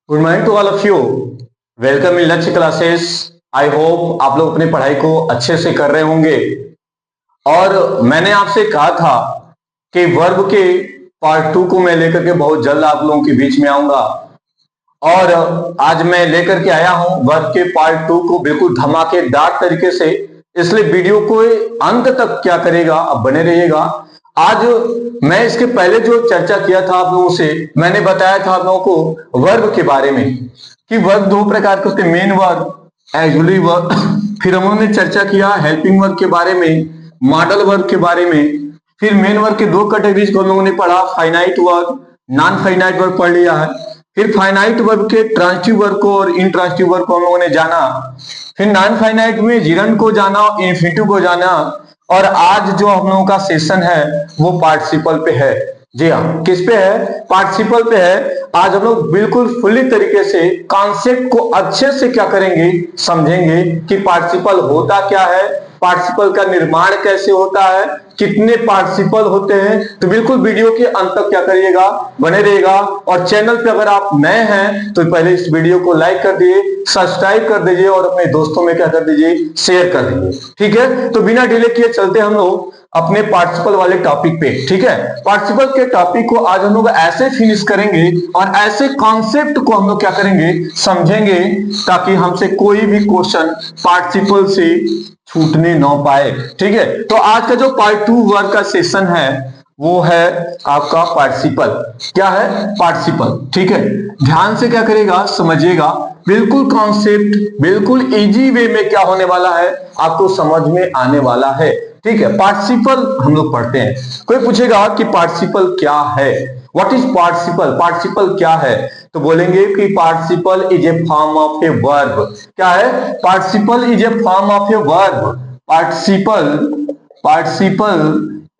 Good morning to all of you. Welcome in Lakshya classes. I hope आप लोग अपनी पढ़ाई को अच्छे से कर रहे होंगे। और मैंने आपसे कहा था कि वर्ब के पार्ट 2 को मैं लेकर के बहुत जल्द आप लोगों के बीच में आऊंगा। और आज मैं लेकर के आया हूं वर्ब के पार्ट 2 को बिल्कुल धमाकेदार तरीके से। इसलिए वीडियो को अंत तक क्या करेगा, अब बने रहिएगा। आज मैं इसके पहले जो चर्चा किया था आप लोगों से, मैंने बताया था आप लोगों को वर्ब के बारे में कि वर्ब दो प्रकार के होते हैं, मेन वर्ब, एक्सिलरी वर्ब। फिर हम लोगों ने चर्चा किया हेल्पिंग वर्ब के बारे में, मॉडल वर्ब के बारे में। फिर मेन वर्ब के दो कैटेगरीज को हम लोगों ने पढ़ा, finite verb, non finite verb पढ़ लिया है। फिर फाइनाइट वर्ब के ट्रांजिटिव वर्ब को और इंट्रांजिटिव वर्ब को हम लोगों ने जाना। फिर नॉन फाइनाइट में जिरंड को जाना, इन्फिनिटिव को जाना। और आज जो हम लोगों का सेशन है वो पार्टिसिपल पे है। जी हाँ, किस पे है? पार्टिसिपल पे है। आज हम लोग बिल्कुल फुल्ली तरीके से कॉन्सेप्ट को अच्छे से क्या करेंगे, समझेंगे कि पार्टिसिपल होता क्या है, पार्टिसिपल का निर्माण कैसे होता है, कितने पार्टिसिपल होते हैं। तो बिल्कुल वीडियो के अंत तक क्या करिएगा, बने रहिएगा। और चैनल पे अगर आप नए हैं तो पहले इस वीडियो को लाइक कर दीजिए, सब्सक्राइब कर दीजिए और अपने दोस्तों में क्या कर दीजिए, शेयर कर दीजिए। ठीक है, तो बिना डिले किए चलते हम लोग अपने पार्टिसिपल वाले टॉपिक पे। ठीक है, पार्टिसिपल के टॉपिक को आज हम लोग ऐसे फिनिश करेंगे और ऐसे कॉन्सेप्ट को हम लोग क्या करेंगे, समझेंगे, ताकि हमसे कोई भी क्वेश्चन पार्टिसिपल से छूटने ना पाए। ठीक है, तो आज का जो पार्ट 2 वर्क का सेशन है वो है आपका पार्टिसिपल। क्या है? पार्टिसिपल। ठीक है, ध्यान से क्या करेगा, समझिएगा। बिल्कुल कॉन्सेप्ट बिल्कुल इजी वे में क्या होने वाला है, आपको समझ में आने वाला है। ठीक है, पार्टिसिपल हम लोग पढ़ते हैं। कोई पूछेगा कि पार्टिसिपल क्या है, व्हाट इज पार्टिसिपल, पार्टिसिपल क्या है, तो बोलेंगे कि participle is a form of a verb. क्या है? Participle is a form of a verb. Participle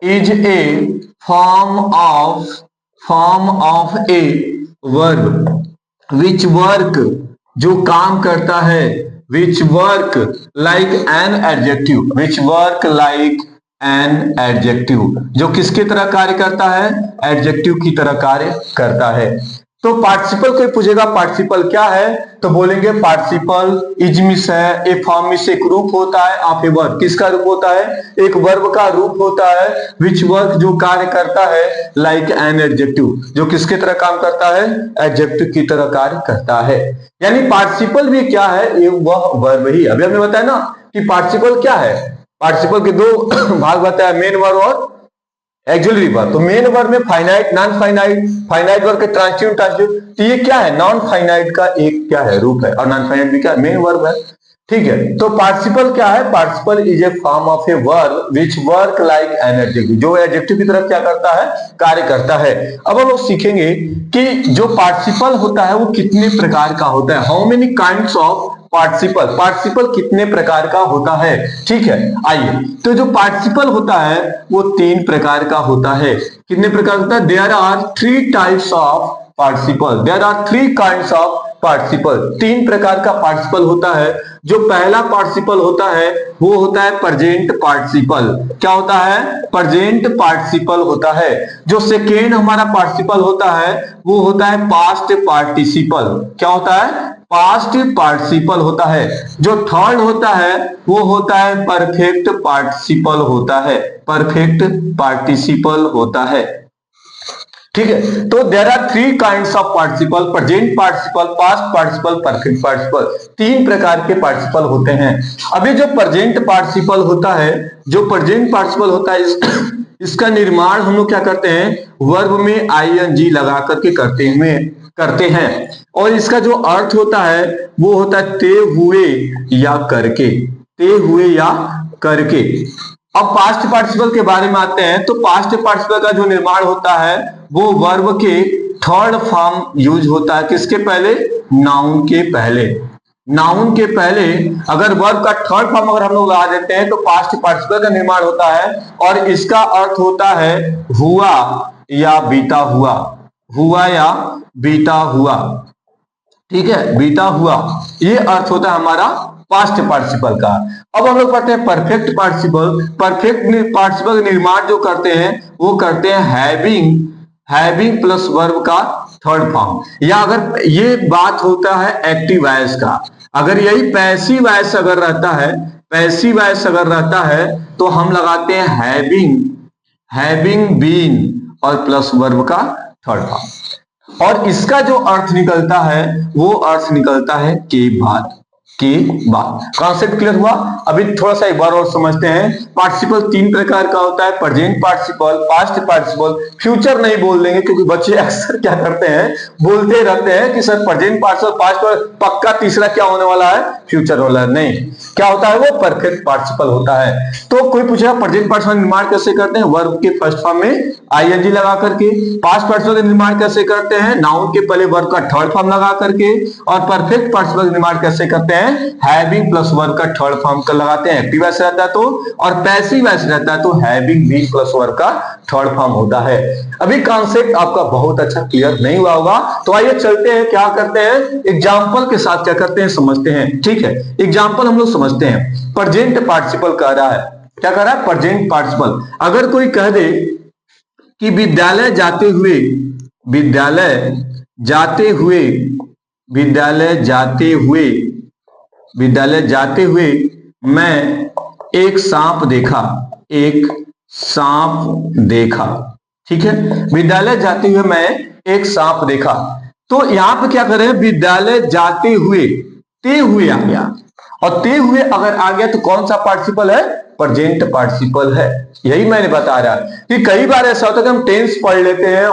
is a form of a verb which work, जो काम करता है, which work like an adjective, which work like an adjective, जो किसके तरह कार्य करता है, एडजेक्टिव की तरह कार्य करता है। तो पार्टिसिपल कोई पूछेगा पार्टिसिपल क्या है, तो बोलेंगे पार्टिसिपल इजमिस है, ए फॉर्म में से एक रूप होता है ऑफ ए वर्ब। किसका रूप होता है? एक वर्ब का रूप होता है। विच वर्क, जो कार्य करता है, लाइक एन एडजेक्टिव, जो किसके तरह काम करता है, एडजेक्टिव की तरह कार्य करता है। यानी पार्टिसिपल भी क्या है, ये वह वर्ब ही। अभी हमने बताया ना कि पार्टिसिपल क्या है। पार्टिसिपल के दो भाग बताया, मेन वर्ब और एक्सिलरी वर्ब। तो मेन वर्ब में finite, non finite, finite verb के ट्रांजिटिव, ट्रांजिटिव। तो ये क्या है, नॉन फाइनाइट का एक क्या है, रूप है। और नॉन फाइनाइट भी क्या है, मेन वर्ब है। ठीक है, तो पार्टिसिपल क्या है? Participle is a form of a verb which work like an adjective, जो एडजेक्टिव की तरफ क्या करता है, कार्य करता है। अब हम लोग सीखेंगे कि जो पार्टिसिपल होता है वो कितने प्रकार का होता है। How many kinds of participle, participle कितने प्रकार का होता है। ठीक है, आइए, तो जो पार्टिसिपल होता है वो 3 प्रकार का होता है। कितने प्रकार होता है? There are 3 types of participle, there are 3 kinds of participle. 3 प्रकार का पार्टिसिपल होता है। जो पहला पार्टिसिपल होता है वो होता है प्रेजेंट पार्टिसिपल। क्या होता है? प्रेजेंट पार्टिसिपल होता है। जो सेकेंड हमारा पार्टिसिपल होता है वो होता है पास्ट पार्टिसिपल। क्या होता है? पास्ट पार्टिसिपल होता है। जो थर्ड होता है वो होता है परफेक्ट पार्टिसिपल होता है, परफेक्ट पार्टिसिपल होता है। ठीक है, तो there are 3 kinds of participle, present participle, past participle, perfect participle. 3 प्रकार के पार्टिसिपल होते हैं। अभी जो प्रेजेंट पार्टिसिपल होता है, जो प्रेजेंट पार्टिसिपल होता है, इसका निर्माण हम लोग क्या करते हैं, वर्ब में आईएनजी लगा करके करते हैं। और इसका जो अर्थ होता है वो होता है ते हुए या करके, ते हुए या करके। अब पास्ट पार्टिसिपल के बारे में आते हैं। तो पास्ट पार्टिसिपल का जो निर्माण होता है वो वर्ब के थर्ड फॉर्म यूज होता है। किसके पहले? नाउन के पहले। नाउन के पहले अगर वर्ब का थर्ड फॉर्म अगर हम लोग लगा देते हैं तो पास्ट पार्टिसिपल का निर्माण होता है। और इसका अर्थ होता है हुआ या बीता हुआ, हुआ या बीता हुआ। ठीक है, बीता हुआ, ये अर्थ होता है हमारा पास्ट पार्टिसिपल का। अब हम लोग पढ़ते हैं परफेक्ट पार्टिसिपल। परफेक्ट पार्टिसिपल निर्माण जो करते हैं वो करते हैं हैविंग हैविंग प्लस वर्ब का थर्ड फॉर्म। या अगर ये बात होता है एक्टिव वॉइस का, अगर यही पैसिव वॉइस अगर रहता है, पैसिव वॉइस अगर रहता है तो हम लगाते हैं हैविंग बीन और प्लस वर्ब का थर्ड फॉर्म। और इसका जो अर्थ निकलता है वो अर्थ निकलता है के बाद। कॉन्सेप्ट क्लियर हुआ? अभी थोड़ा सा एक बार और समझते हैं। पार्टिसिपल तीन प्रकार का होता है, present participle, past participle, future नहीं बोल देंगे क्योंकि बच्चे अक्सर क्या करते हैं, बोलते रहते हैं कि सर प्रेजेंट पार्टिसिपल, पास्ट, पक्का तीसरा क्या होने वाला है, फ्यूचर वाला। नहीं, क्या होता है वो परफेक्ट पार्टिसिपल होता है। तो कोई पूछेगा प्रेजेंट पार्टिसिपल निर्माण कैसे करते हैं, वर्ब के फर्स्ट फॉर्म में आईएनजी लगा करके। पास्ट पार्टिसिपल निर्माण कैसे करते हैं, नाउन के पहले वर्ब का थर्ड फॉर्म लगा करके। और परफेक्ट पार्टिसिपल निर्माण कैसे करते हैं, हैविंग प्लस वर्ब का थर्ड फॉर्म का लगाते हैं, एक्टिव वॉइस रहता है तो, और पैसिव वॉइस रहता है तो हैविंग बीन प्लस वर्ब का थर्ड फॉर्म होता है। अभी कॉन्सेप्ट आपका बहुत अच्छा क्लियर नहीं हुआ होगा, तो आइए चलते हैं, क्या करते हैं, एग्जांपल के साथ क्या करते हैं समझते हैं। ठीक है, एग्जांपल हम लोग समझते हैं। प्रेजेंट पार्टिसिपल कह रहा है, क्या कह रहा है, प्रेजेंट पार्टिसिपल। अगर कोई कह दे कि विद्यालय जाते हुए, विद्यालय जाते हुए, विद्यालय जाते हुए, विद्यालय जाते हुए मैं एक सांप देखा, एक सांप देखा। ठीक है, विद्यालय जाते हुए मैं एक सांप देखा। तो यहां पे क्या कर रहे हैं, विद्यालय जाते हुए, ते हुए आ गया, और ते हुए अगर आ गया तो कौन सा पार्टिसिपल है, प्रेजेंट पार्टिसिपल है। यही मैंने बता रहा कि कई बार ऐसा होता है कि हम टेंस पढ़ लेते हैं,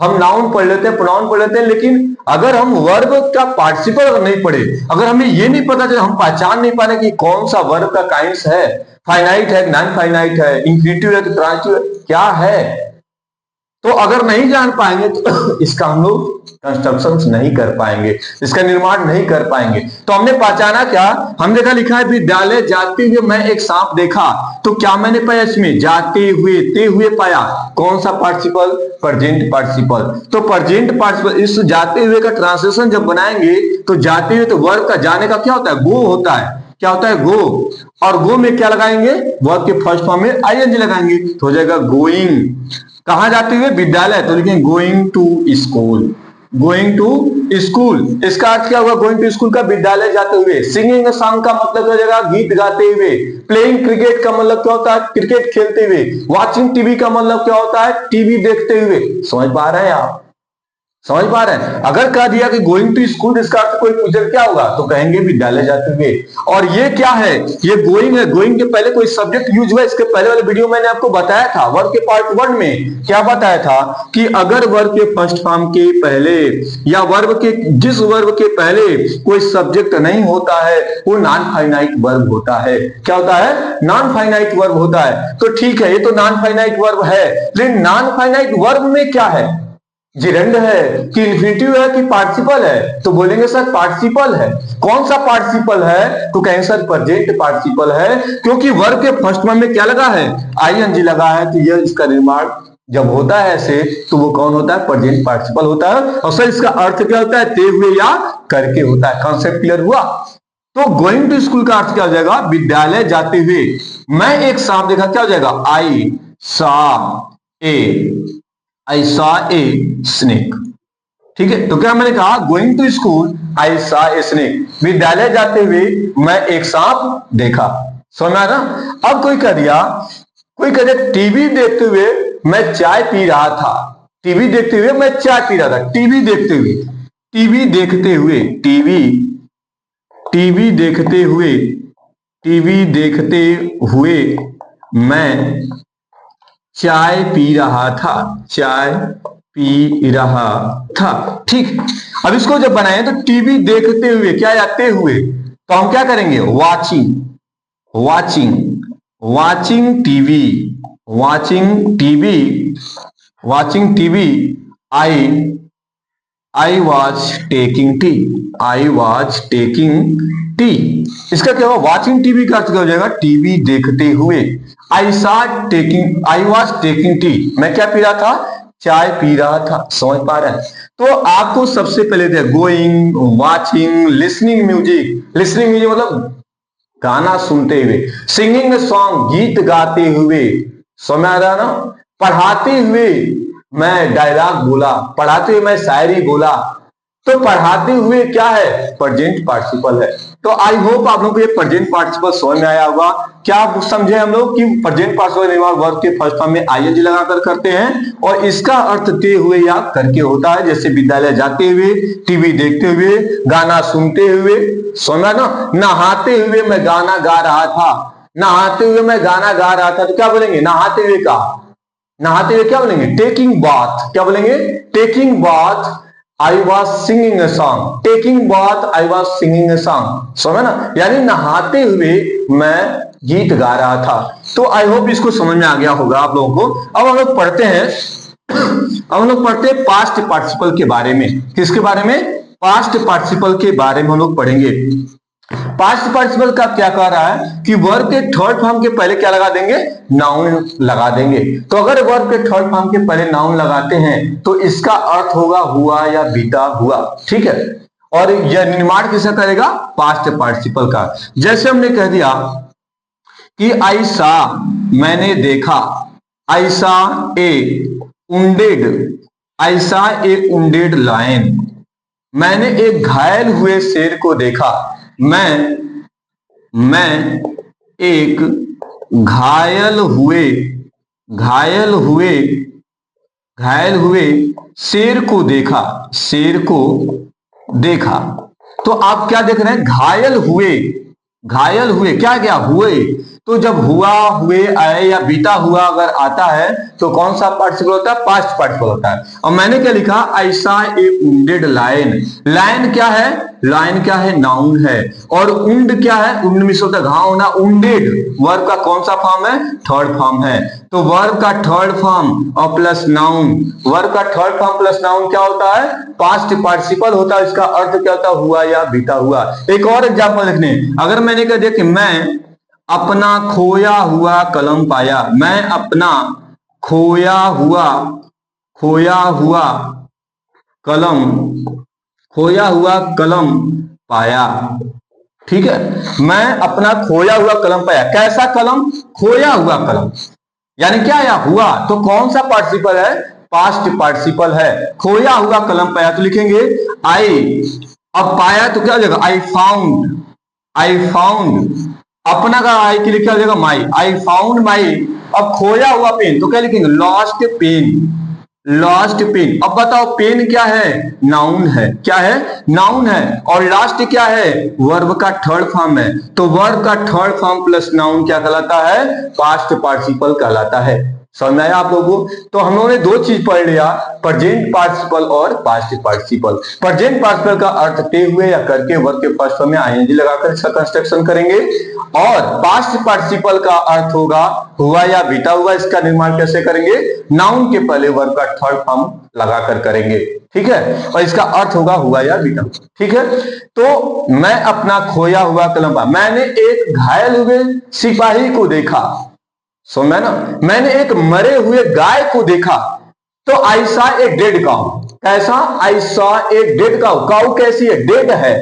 हम नाउन पढ़ लेते हैं, प्रोनाउन पढ़ लेते हैं, लेकिन अगर हम वर्ब का पार्टिसिपल अगर नहीं पढ़े, अगर हमें ये नहीं पता चले, हम पहचान नहीं पा रहे कि कौन सा वर्ब का काइंड्स है, फाइनाइट है, नॉन फाइनाइट है, इंफिनिटिव है, ट्रांजिटिव क्या है, तो अगर नहीं जान पाएंगे तो इसका हम लोग कंस्ट्रक्शन नहीं कर पाएंगे, इसका निर्माण नहीं कर पाएंगे। तो हमने पहचाना क्या, हमने देखा लिखा है विद्यालय जाते हुए मैं एक सांप देखा, तो क्या मैंने पाया इसमें, जाते हुए, ते हुए पाया, कौन सा पार्टिसिपल, प्रेजेंट पार्टिसिपल। तो प्रेजेंट पार्टिसिपल, इस जाते हुए का ट्रांसलेशन जब बनाएंगे तो जाते हुए तो वर्ब का जाने का क्या होता है, गो होता है, क्या होता है, गो। और गो में क्या लगाएंगे, वर्ब के फर्स्ट फॉर्म में आईएनजी लगाएंगे, तो हो जाएगा गोइंग। कहां जाते हुए, विद्यालय, तो लिखेंगे going to school, going to school. इसका अर्थ क्या हुआ, गोइंग टू स्कूल का, विद्यालय जाते हुए। सिंगिंग सॉन्ग का मतलब हो जाएगा गीत गाते हुए। प्लेइंग क्रिकेट का मतलब क्या होता है, क्रिकेट खेलते हुए। वॉचिंग टीवी का मतलब क्या होता है, टीवी देखते हुए। समझ पा रहे हैं आप, समझ पा रहे हैं? अगर कह दिया कि गोइंग टू स्कूल, इसका अर्थ कोई पूछे क्या होगा, तो कहेंगे विद्यालय जाते हुए। और ये क्या है, ये गोइंग है, गोइंग के पहले कोई सब्जेक्ट यूज हुआ। इसके पहले वाले वीडियो मैंने आपको बताया था, वर्ब के पार्ट 1 में क्या बताया था कि अगर वर्ब के फर्स्ट फॉर्म के पहले, या वर्ब के जिस वर्ब के पहले कोई सब्जेक्ट नहीं होता है, वो नॉन फाइनाइट वर्ब होता है। क्या होता है, नॉन फाइनाइट वर्ब होता है। तो ठीक है, ये तो नॉन फाइनाइट वर्ब है, लेकिन नॉन फाइनाइट वर्ब में क्या है, जिरंड है कि इंफिनिटिव है कि पार्टिसिपल है, तो बोलेंगे सर पार्टिसिपल है। कौन सा पार्टिसिपल है, तो कहेंगे सर प्रेजेंट पार्टिसिपल है, क्योंकि वर्ब के फर्स्ट फॉर्म में क्या लगा है, आईएनजी लगा है। तो ये इसका निर्माण जब होता है ऐसे, तो वो कौन होता है, प्रेजेंट पार्टिसिपल होता है। और सर इसका अर्थ क्या होता है, ते हुए या करके होता है। कॉन्सेप्ट क्लियर हुआ? तो गोइंग टू स्कूल का अर्थ क्या हो जाएगा, विद्यालय जाते हुए मैं एक सांप देखा, क्या हो जाएगा, आई सॉ ए स्नेक। ठीक है, तो क्या मैंने कहा, going to school I saw a snake, विद्यालय जाते हुए मैं एक सांप देखा। समझ में आ रहा? अब कोई कह दिया, कोई कह दिया टीवी देखते हुए मैं चाय पी रहा था, टीवी देखते हुए मैं चाय पी रहा था। टीवी देखते हुए, टीवी देखते हुए, टीवी देखते हुए, टीवी देखते हुए मैं चाय पी रहा था, चाय पी रहा था। ठीक, अब इसको जब बनाए तो टीवी देखते हुए, क्या आते हुए, तो हम क्या करेंगे, watching, watching, watching TV, watching TV, watching TV, I was taking tea, I was taking tea. इसका क्या होगा, वॉचिंग टीवी का अर्थ क्या हो जाएगा, टीवी देखते हुए। आई वॉज टेकिंग टी, मैं क्या पी रहा था, चाय पी रहा था। समझ पा रहे हैं? तो आपको सबसे पहले थे going, watching, listening music. Listening music मतलब गाना सुनते हुए, सिंगिंग सॉन्ग, गीत गाते हुए। समझ आ रहा ना, पढ़ाते हुए, मैं डायलॉग बोला, पढ़ाते हुए मैं शायरी बोला। तो पढ़ाते हुए क्या है, प्रेजेंट पार्टिसिपल है। तो आई होप आप लोगों को ये प्रेजेंट पार्टिसिपल समझ में आया होगा। क्या आप समझे हम लोग कि प्रेजेंट पार्टिसिपल निर्माण वर्ब के फर्स्ट फॉर्म में आईएनजी लगाकर करते हैं और इसका अर्थ ते हुए या करके होता है। जैसे विद्यालय जाते हुए, टीवी देखते हुए, गाना सुनते हुए, सुना ना, नहाते हुए मैं गाना गा रहा था, नहाते हुए मैं गाना गा रहा था। तो क्या बोलेंगे, नहाते हुए का, नहाते हुए क्या बोलेंगे, टेकिंग बाथ। क्या बोलेंगे, taking bath I was singing a song, taking bath I was singing a song. समझ ना, यानी नहाते हुए मैं गीत गा रहा था। तो आई होप इसको समझ में आ गया होगा आप लोगों को। अब हम लोग पढ़ते हैं, अब हम लोग पढ़ते हैं पास्ट पार्टिसिपल के बारे में। किसके बारे में, पास्ट पार्टिसिपल के बारे में हम लोग पढ़ेंगे। पास्ट पार्टिसिपल का क्या कह रहा है कि वर्ब के थर्ड फॉर्म के पहले क्या लगा देंगे, नाउन लगा देंगे। तो अगर वर्ब के थर्ड फॉर्म के पहले नाउन लगाते हैं तो इसका अर्थ होगा हुआ या बीता हुआ। ठीक है, और यह निर्माण किसका करेगा, पास्ट पार्टिसिपल का। जैसे हमने कह दिया कि आई सा, मैंने देखा, आई सा ए उंडेड, आई सा ए उंडेड लायन, मैंने एक घायल हुए शेर को देखा। मैं एक घायल हुए, घायल हुए, घायल हुए शेर को देखा, शेर को देखा। तो आप क्या देख रहे हैं, घायल हुए, घायल हुए क्या गया, हुए। तो जब हुआ, हुए आए या बीता हुआ अगर आता है तो कौन सा पार्टिसिपल होता है, पास्ट पार्टिसिपल होता है। और मैंने क्या लिखा, आई सा ए उंडेड लायन। लायन क्या है, लायन क्या है, नाउन है। और उंड क्या है, उंड में होता है घाव होना। उंडेड वर्ब का कौन सा फॉर्म है, थर्ड फॉर्म है। तो वर्ब का थर्ड फॉर्म और प्लस नाउन, वर्ब का थर्ड फॉर्म प्लस नाउन क्या होता है, पास्ट पार्टिसिपल होता है। इसका अर्थ क्या होता है, हुआ या बीता हुआ। एक और एग्जांपल लिखने, अगर मैंने कह दिया कि मैं अपना खोया हुआ कलम पाया, मैं अपना खोया हुआ, खोया हुआ कलम, खोया हुआ कलम पाया। ठीक है, मैं अपना खोया हुआ कलम पाया। कैसा कलम, खोया हुआ कलम, यानी क्या आया, हुआ। तो कौन सा पार्टिसिपल है, पास्ट पार्टिसिपल है। खोया हुआ कलम पाया तो लिखेंगे आई, अब पाया तो क्या हो जाएगा, आई फाउंड, आई फाउंड। अपना का आई के लिए क्या हो जाएगा, माई, आई फाउंड माई। अब खोया हुआ पेन तो क्या लिखेंगे, लॉस्ट पेन, लॉस्ट पेन। अब बताओ पेन क्या है, नाउन है, क्या है, नाउन है। और लास्ट क्या है, वर्ब का थर्ड फॉर्म है। तो वर्ब का थर्ड फॉर्म प्लस नाउन क्या कहलाता है, पास्ट पार्टिसिपल कहलाता है। समझ में आया आप लोगों को। तो हम लोगों ने दो चीज पढ़ लिया, प्रेजेंट पार्टिसिपल और पास्ट पार्टिसिपल। प्रेजेंट पार्टिसिपल का अर्थ ते हुए या करके वर्ब के फर्स्ट फॉर्म में आईएनजी लगाकर इसका कंस्ट्रक्शन करेंगे। और पास्ट पार्टिसिपल का अर्थ होगा हुआ या बीता हुआ। इसका निर्माण कैसे करेंगे, नाउन के पहले वर्ब का थर्ड फॉर्म लगाकर करेंगे। ठीक है, और इसका अर्थ होगा हुआ या बीता हुआ। ठीक है, तो मैं अपना खोया हुआ कलम पाया, मैंने एक घायल हुए सिपाही को देखा। सुना ना, मैंने एक मरे हुए गाय को देखा। तो I saw a dead cow, कैसा, I saw a dead cow. Cow कैसी है, डेड है।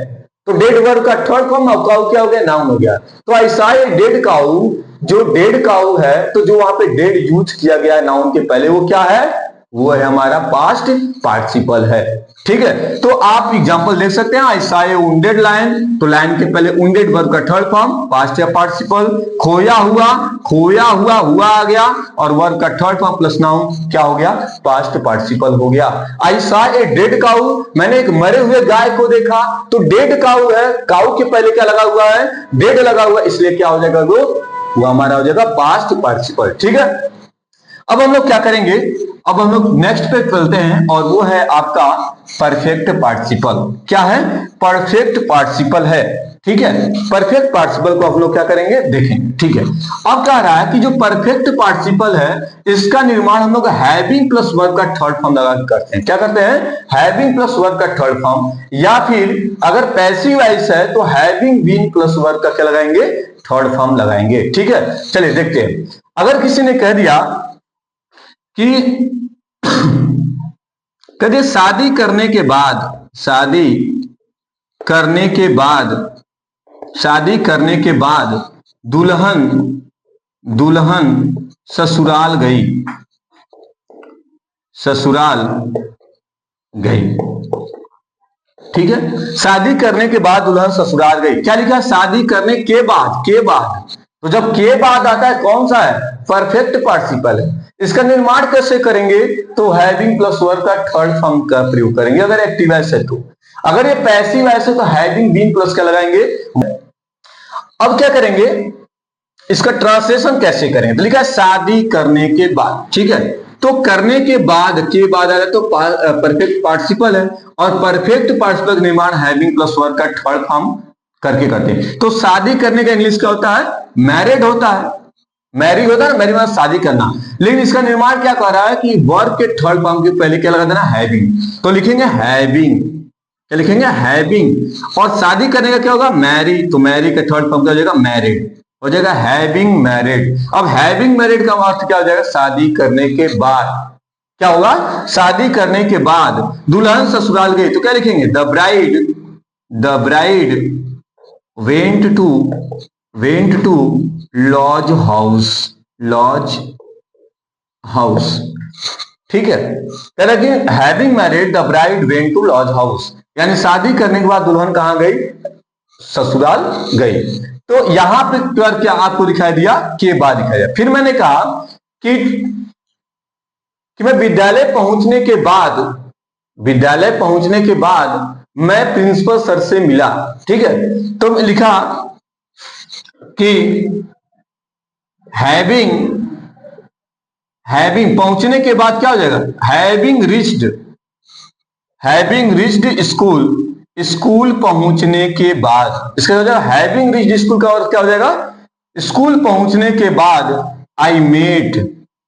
तो डेड वर्ब का थर्ड फॉर्म, काउ क्या हो गया, नाउन हो गया। तो I saw a dead cow, जो डेड काउ है, तो जो वहां पे डेड यूज किया गया नाउन के पहले वो क्या है, वो है हमारा पास्ट पार्टिसिपल है। ठीक है, तो आप एग्जांपल देख सकते हैं, I saw a wounded lion, तो लायन के पहले वुंडेड वर्ब का थर्ड फॉर्म पास्ट या पार्टिसिपल। खोया हुआ, खोया हुआ, हुआ आ गया और वर्ब का थर्ड फॉर्म प्लस नाउन क्या हो गया, पास्ट पार्टिसिपल हो गया। आई सॉ ए डेड काउ, मैंने एक मरे हुए गाय को देखा। तो डेड काउ है, काउ के पहले क्या लगा हुआ है, डेड लगा हुआ, इसलिए क्या हो जाएगा, वो हमारा हो जाएगा पास्ट पार्टिसिपल। ठीक है, अब हम लोग क्या करेंगे, अब हम लोग नेक्स्ट पे चलते हैं और वो है आपका परफेक्ट पार्टिसिपल। क्या है, परफेक्ट पार्टिसिपल है। ठीक है, परफेक्ट पार्टिसिपल को हम लोग क्या करेंगे, देखेंगे। ठीक है, अब कह रहा है कि जो परफेक्ट पार्टिसिपल है इसका निर्माण हम लोग हैविंग प्लस वर्ब का थर्ड फॉर्म लगा करते हैं। क्या करते हैं, हैविंग प्लस वर्ब का थर्ड फॉर्म, या फिर अगर पैसिव वॉइस है तो हैविंग बीन प्लस वर्ब का क्या लगाएंगे, थर्ड फॉर्म लगाएंगे। ठीक है, चलिए देखते हैं। अगर किसी ने कह दिया कि कभी शादी करने के बाद, शादी करने के बाद, शादी करने के बाद दुल्हन, दुल्हन ससुराल गई, ससुराल गई। ठीक है, शादी करने के बाद दुल्हन ससुराल गई। क्या लिखा है? शादी करने के बाद, के बाद। तो जब के बाद आता है कौन सा है? परफेक्ट पार्टिसिपल है। इसका निर्माण कैसे करेंगे? तो हैविंग प्लस वर्ब का थर्ड फॉर्म का प्रयोग करेंगे अगर एक्टिव है तो। अगर ये पैसिव है तो हैविंग बीन प्लस क्या लगाएंगे। अब क्या करेंगे, इसका ट्रांसलेशन कैसे करेंगे? तो लिखा है शादी करने के बाद। ठीक है, तो करने के बाद के बाद आ रहा है तो परफेक्ट पार्टिसिपल है, और परफेक्ट पार्टिसिपल निर्माण हैविंग प्लस वर्ब का थर्ड फॉर्म करके करते हैं। तो शादी करने का इंग्लिश क्या होता है? मैरिड होता है। मैरिड होता है, मैरिड मतलब शादी करना। लेकिन इसका निर्माण क्या कर रहा है कि वर्ब के थर्ड फॉर्म के पहले क्या लगा देना? हैविंग। तो लिखेंगे हैविंग, क्या लिखेंगे? हैविंग। और शादी करने का क्या होगा? मैरी। तो मैरी का थर्ड फॉर्म क्या हो जाएगा? मैरिड हो जाएगा, हैविंग मैरिड। अब हैविंग मैरिड का अर्थ क्या हो जाएगा? शादी करने के बाद। क्या होगा? शादी करने के बाद दुल्हन ससुराल गई। तो क्या लिखेंगे? The bride went to laws house. ठीक है, कह रहा कि having married the bride went to laws house, यानी शादी करने के बाद दुल्हन कहां गई? ससुराल गई। तो यहां पे क्या आपको दिखाई दिया? के बाद दिखाई दिया। फिर मैंने कहा कि मैं विद्यालय पहुंचने के बाद मैं प्रिंसिपल सर से मिला। ठीक है, तो लिखा कि हैविंग पहुंचने के बाद क्या हो जाएगा? हैविंग रिच्ड स्कूल पहुंचने के बाद। इसका हो जाएगा हैविंग रिच्ड स्कूल का अर्थ क्या हो जाएगा? स्कूल पहुंचने के बाद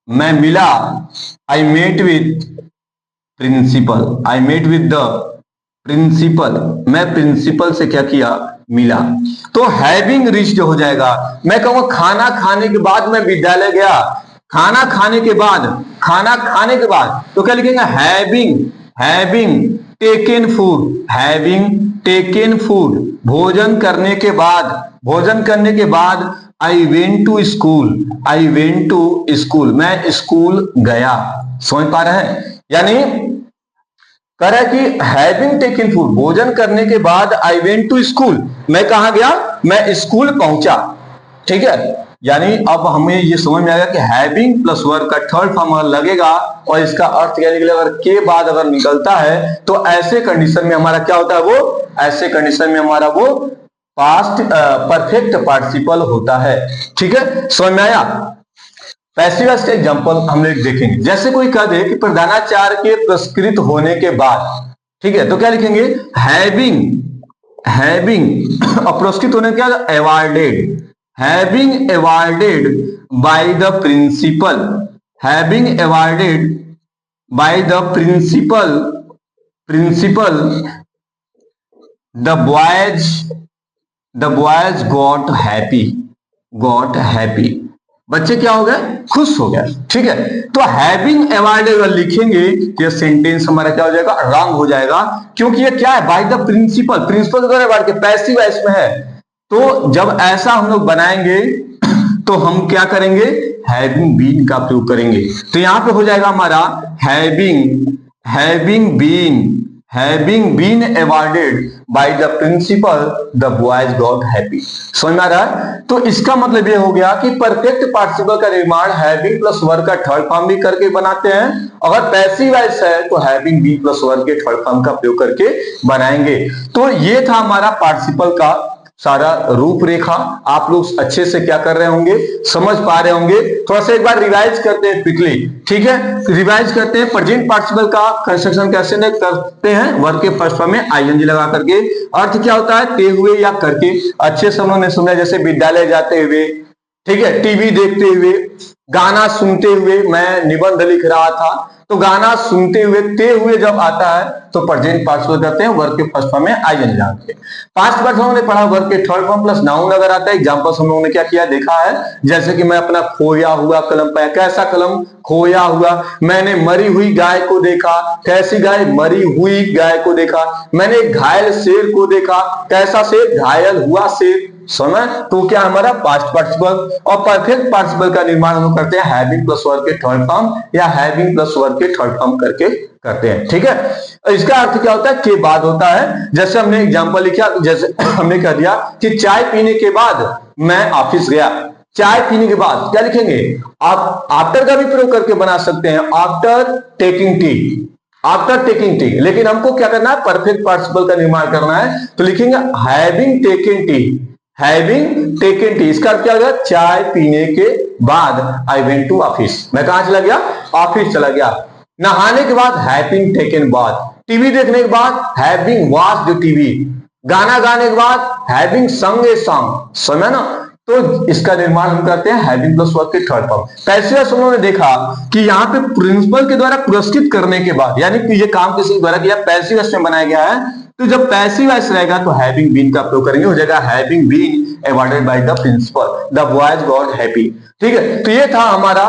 मैं मिला। I met with the principal, मैं प्रिंसिपल से क्या किया? मिला। तो हैविंग रिच्ड हो जाएगा। मैं कहूंगा खाना खाने के बाद मैं विद्यालय गया। खाना खाने के बाद तो क्या लिखेंगे? हैविंग टेकन फूड, भोजन करने के बाद आई वेंट टू स्कूल, मैं स्कूल गया। समझ पा रहे हैं? यानी कह रहा है कि हैविंग टेकन फूड, भोजन करने के बाद आई वेंट टू स्कूल, मैं कहां गया? मैं स्कूल पहुंचा। ठीक है, यानी अब हमें ये समझ में आएगा कि हैविंग प्लस वर्ब का थर्ड फॉर्म लगेगा और इसका अर्थ क्या निकलेगा? अगर के बाद अगर निकलता है तो ऐसे कंडीशन में हमारा क्या होता है? वो ऐसे कंडीशन में हमारा वो पास्ट परफेक्ट पार्टिसिपल होता है। ठीक है, समझ में आया? पैसिव वॉइस का एग्जांपल हम लोग देखेंगे। जैसे कोई कह दे कि प्रधानाचार्य के पुरस्कृत होने के बाद, ठीक है, तो क्या लिखेंगे? हैविंग और पुरस्कृत होने के बाद awarded, having awarded by the principal, having awarded by the principal the boys got happy, बच्चे क्या हो गए? खुश हो गए। ठीक है, तो हैविंग अवार्डेड लिखेंगे, ये सेंटेंस हमारा क्या हो जाएगा? रॉन्ग हो जाएगा, क्योंकि ये क्या है? बाय द प्रिंसिपल अवार्ड के पैसिव वॉइस में है। तो जब ऐसा हम लोग बनाएंगे तो हम क्या करेंगे? हैविंग बीन का प्रयोग करेंगे। तो यहां पे हो जाएगा हमारा having been awarded by the principal the boys got happy. समझ में आ रहा है? तो इसका मतलब ये हो गया कि परफेक्ट पार्टिसिपल का निर्माण हैविंग प्लस वर्ब का थर्ड फॉर्म भी करके बनाते हैं। अगर पैसिव वॉइस है तो हैविंग बी प्लस वर्ब के थर्ड फॉर्म का प्रयोग करके बनाएंगे। तो ये था हमारा पार्टिसिपल का सारा रूपरेखा। आप लोग अच्छे से क्या कर रहे होंगे? समझ पा रहे होंगे। थोड़ा सा एक बार रिवाइज करते हैं क्विकली। ठीक है, रिवाइज करते हैं। प्रेजेंट पार्टिसिपल का कंस्ट्रक्शन कैसे करते हैं? वर्ब के फर्स्ट फॉर्म में आईएनजी लगा करके। अर्थ क्या होता है? ते हुए या करके। अच्छे से उन्होंने सुना, जैसे विद्यालय जाते हुए, ठीक है, टीवी देखते हुए, गाना सुनते हुए। मैं निबंध लिख रहा था, तो गाना सुनते हुए ते हुए जब आता है तो प्रेजेंट पार्टिसिपल करते हैं, वर्ब के फर्स्ट फॉर्म में आईएनजी लगाते हैं। पास्ट पार्ट हमने पढ़ा, वर्ब के थर्ड फॉर्म प्लस नाउन अगर आता है। एग्जांपल्स हम लोगों ने क्या किया देखा है, जैसे कि मैं अपना खोया हुआ कलम पाया। कैसा कलम? खोया हुआ। मैंने मरी हुई गाय को देखा। कैसी गाय? मरी हुई गाय को देखा। मैंने घायल शेर को देखा। कैसा शेर? घायल हुआ शेर। समय, तो क्या हमारा पास्ट पार्टिसिपल। और परफेक्ट पार्टिसिपल का निर्माण हम करते हैं हैविंग प्लस वर्ब के थर्ड फॉर्म या हैविंग प्लस वर्ब के थर्ड फॉर्म करके करते हैं। ठीक है, इसका अर्थ क्या होता है, के बाद होता है। जैसे हमने एग्जांपल लिखा, जैसे हमने कह दिया कि चाय पीने के बाद मैं ऑफिस गया। चाय पीने के बाद क्या लिखेंगे, आप आफ्टर का भी प्रयोग करके बना सकते हैं, after taking tea, after taking tea. लेकिन हमको क्या करना है, परफेक्ट पार्टिसिपल का निर्माण करना है, तो लिखेंगे having taken T, having taken T. इसका क्या होगा, चाय पीने के बाद आई वेंट टू ऑफिस, मैं कहां चला गया, ऑफिस चला गया। नहाने के बाद हैविंग टेकन बाथ, टीवी देखने के बाद हैविंग वॉच्ड टीवी, गाना गाने के बाद हैविंग संग ए सॉन्ग, समझ ना। तो इसका निर्माण हम करते हैं हैविंग प्लस वर्ब के थर्ड फॉर्म। पैसिव उन्होंने देखा कि यहाँ पे प्रिंसिपल के द्वारा पुरस्कृत करने के बाद, यानी कि ये काम किसी द्वारा किया, पैसिव में बनाया गया है, तो जब पैसिव रहेगा तो हैविंग बीन का प्रयोग करेंगे, हो जाएगा having been awarded by the principal, the boys got happy. ठीक है, तो ये था हमारा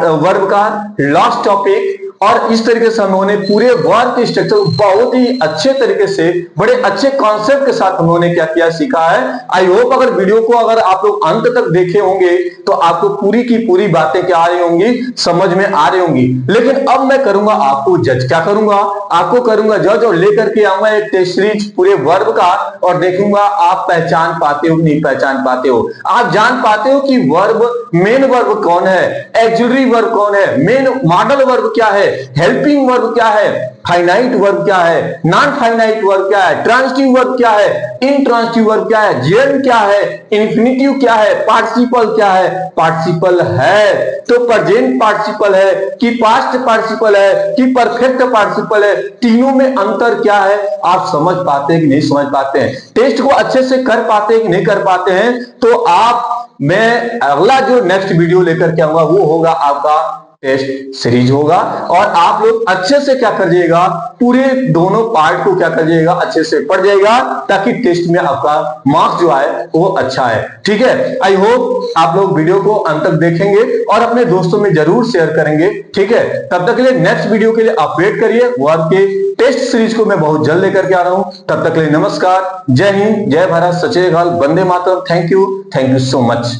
वर्ब का लास्ट टॉपिक। और इस तरीके से हम लोगों ने पूरे वर्ब के स्ट्रक्चर बहुत ही अच्छे तरीके से, बड़े अच्छे कॉन्सेप्ट के साथ हम लोगों ने क्या किया, सीखा है। आई होप अगर वीडियो को अगर आप लोग अंत तक देखे होंगे तो आपको पूरी की पूरी बातें क्या आ रही होंगी, समझ में आ रही होंगी। लेकिन अब मैं करूंगा आपको जज, क्या करूंगा, आपको करूंगा जज और लेकर के आऊंगा एक टेस्ट सीरीज पूरे वर्ब का, और देखूंगा आप पहचान पाते हो नहीं पहचान पाते हो, आप जान पाते हो कि वर्ब, मेन वर्ब कौन है, एक्सिलरी वर्ब कौन है, मेन मॉडल वर्ब क्या है, हेल्पिंग वर्ब क्या है, फाइनाइट वर्ब क्या है, नॉन फाइनाइट वर्ब क्या है, ट्रांजिटिव वर्ब क्या है, इंट्रांजिटिव वर्ब क्या है, जेएन क्या है, इंफिनिटिव क्या है, पार्टिसिपल क्या है, पार्टिसिपल है तो प्रेजेंट पार्टिसिपल है कि पास्ट पार्टिसिपल है कि परफेक्ट पार्टिसिपल है, तीनों में अंतर क्या है, आप समझ पाते हैं कि नहीं समझ पाते हैं, टेस्ट को अच्छे से कर पाते हैं कि नहीं कर पाते हैं। तो आप, मैं अगला जो नेक्स्ट वीडियो लेकर के आऊंगा वो होगा आपका टेस्ट सीरीज होगा, और आप लोग अच्छे से क्या करिएगा, पूरे दोनों पार्ट को क्या करिएगा, अच्छे से पढ़ जाइएगा, ताकि टेस्ट में आपका मार्क्स जो है वो अच्छा है। ठीक है, आई होप आप लोग वीडियो को अंत तक देखेंगे और अपने दोस्तों में जरूर शेयर करेंगे। ठीक है, तब तक के लिए नेक्स्ट वीडियो के लिए आप वेट करिए, वर्ब के टेस्ट सीरीज को मैं बहुत जल्द लेकर के आ रहा हूं। तब तक के लिए नमस्कार, जय हिंद, जय भारत, सत श्री अकाल, Vande Mataram, thank you so much.